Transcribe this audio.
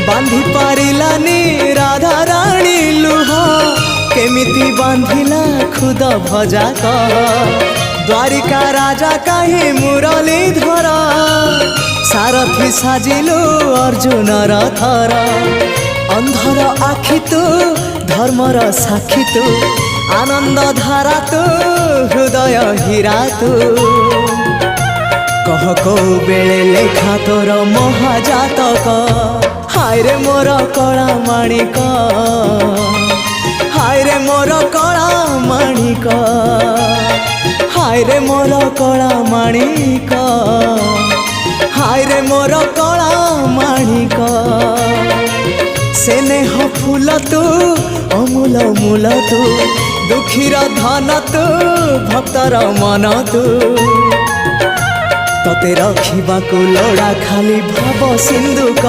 बांधी पारिलानी राधा रानी लुह केमिति बांधिला खुद भजा कह द्वारिका राजा कहीं मुरलीधर सारथी साजिलु अर्जुन रथर अंधर आखि तू धर्मर साक्षी तू आनंद धारा तू हृदय हीरा तू कह को बेले लेखा तोर महाजातक हाय रे मोर कला माणिक हाय रे मोर कला माणिक हाय रे मोर कला माणिक हाय रे मोर कला माणिक स्नेह फूल तू अमूल मूल तू दुखीर धन तू भक्तर मन तू तते रखिबाकू लोड़ा खाली भाव सिंधुक